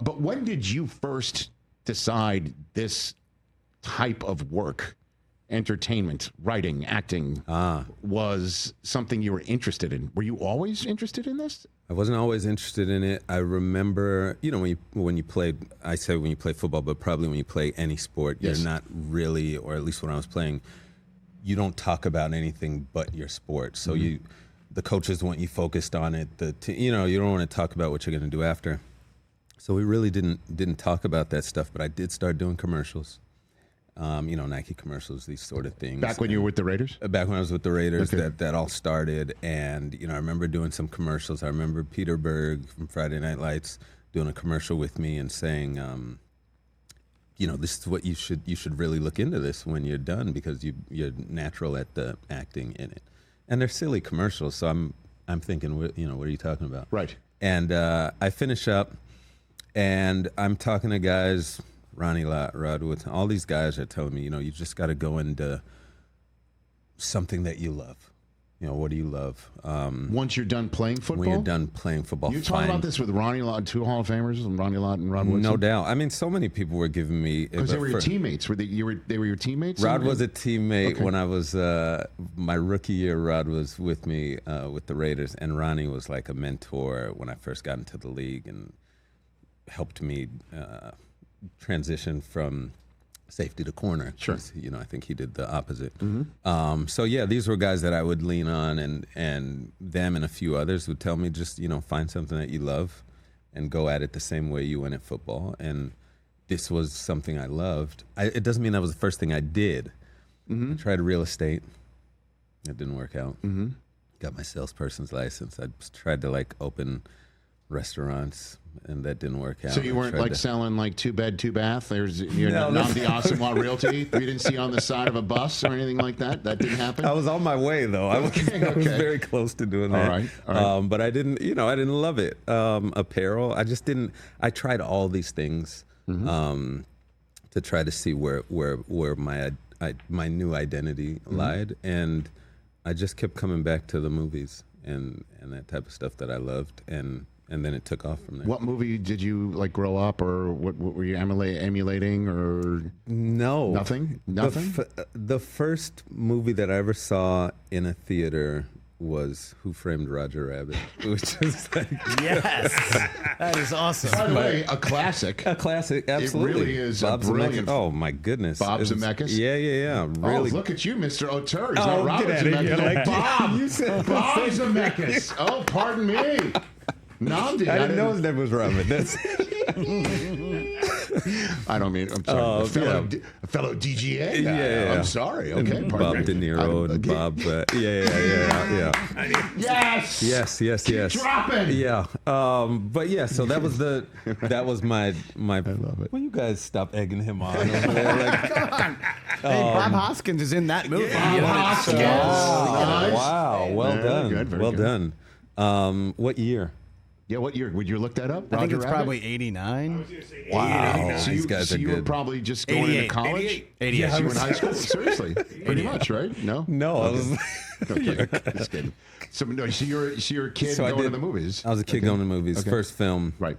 But when did you first decide this type of work, entertainment, writing, acting, was something you were interested in? Were you always interested in this? I wasn't always interested in it. I remember, when you play football, but probably when you play any sport, Yes. you're not really, or at least when I was playing, you don't talk about anything but your sport. So the coaches want you focused on it. You don't want to talk about what you're going to do after. So we really didn't talk about that stuff, but I did start doing commercials. Nike commercials, these sort of things. Back when you were with the Raiders? Back when I was with the Raiders, Okay. that all started. And, I remember doing some commercials. I remember Peter Berg from Friday Night Lights doing a commercial with me and saying, this is what you should really look into this when you're done, because you're natural at the acting in it. And they're silly commercials, so I'm thinking, what are you talking about? Right. And I finish up, and I'm talking to guys, Ronnie Lott, Rod Woods, all these guys are telling me, you just got to go into something that you love. What do you love? Once you're done playing football? When you're done playing football. You talking about this with Ronnie Lott, 2 Hall of Famers, Ronnie Lott and Rod Woodson? No doubt. I mean, so many people were giving me... Because they were your teammates. They were your teammates? Rod was a teammate when I was... my rookie year, Rod was with me with the Raiders, and Ronnie was like a mentor when I first got into the league and helped me transition from safety to corner. Sure. I think he did the opposite. So yeah, these were guys that I would lean on, and them and a few others would tell me, just, find something that you love and go at it the same way you went at football. And this was something I loved. It doesn't mean that was the first thing I did. I tried real estate. It didn't work out. Got my salesperson's license. I tried to open restaurants, and that didn't work out. So you weren't selling 2-bed, 2-bath? There's Nnamdi Asomugha Realty you didn't see on the side of a bus or anything like that? That didn't happen? I was on my way, though. I was very close to doing that. All right. But I didn't, I didn't love it. Apparel, I just didn't. I tried all these things to try to see where my new identity lied, and I just kept coming back to the movies and that type of stuff that I loved, and then it took off from there. What movie did you grow up, or what were you emulating, or no? Nothing. The first movie that I ever saw in a theater was Who Framed Roger Rabbit, which is yes, that is awesome. By the way, a classic. A classic, absolutely. It really is Bob brilliant. Oh my goodness, Bob Zemeckis. Yeah. Really. Oh, look at you, Mr. O'Toole. He's not Robert get out of here. Zemeckis. Bob. You said Bob Zemeckis. Oh, pardon me. Nnamdi. I didn't know his name was Robert. That's I don't mean. I'm sorry. A fellow DGA. Yeah. I'm sorry. Okay. And Bob De Niro and Bob. Yeah. Yes. Yes. Dropping. Yeah. But yeah. So that was my. I love it. Well, you guys stop egging him on over there. Come on. Hey, Bob Hoskins is in that movie. Bob Hoskins. Wow. Well done. Good, very well good. done. What year? Yeah, what year? Would you look that up? I think Roger it's Rabbit? probably 89. Wow. So These guys are you were good. probably just going into college? 88. Yeah, you were in high school? Seriously. Pretty much, right? No? No, I was. Okay. Just kidding. So you're a kid going to the movies. I was a kid going to the movies. Okay. First film. Right.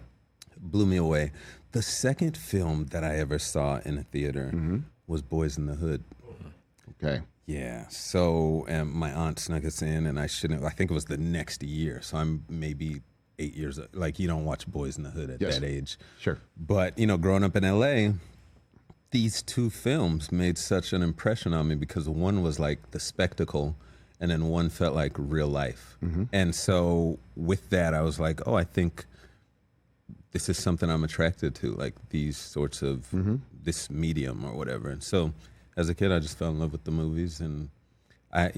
Blew me away. The second film that I ever saw in a theater was Boys in the Hood. Okay. Yeah. So my aunt snuck us in, and I think it was the next year. So I'm maybe 8 years old. You don't watch Boys in the Hood at that age. Sure. But, growing up in LA, these two films made such an impression on me because one was like the spectacle, and then one felt like real life. And so with that, I was like, oh, I think this is something I'm attracted to, like these sorts of this medium or whatever. And so as a kid, I just fell in love with the movies, and I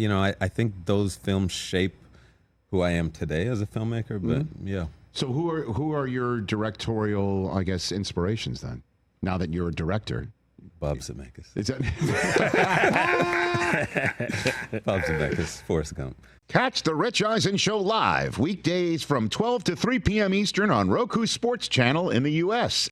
think those films shape who I am today as a filmmaker. But yeah. So who are your directorial, I guess, inspirations then? Now that you're a director, Bob Zemeckis. Is that Bob Zemeckis, Forrest Gump. Catch the Rich Eisen Show live weekdays from 12 to 3 p.m. Eastern on Roku Sports Channel in the U.S.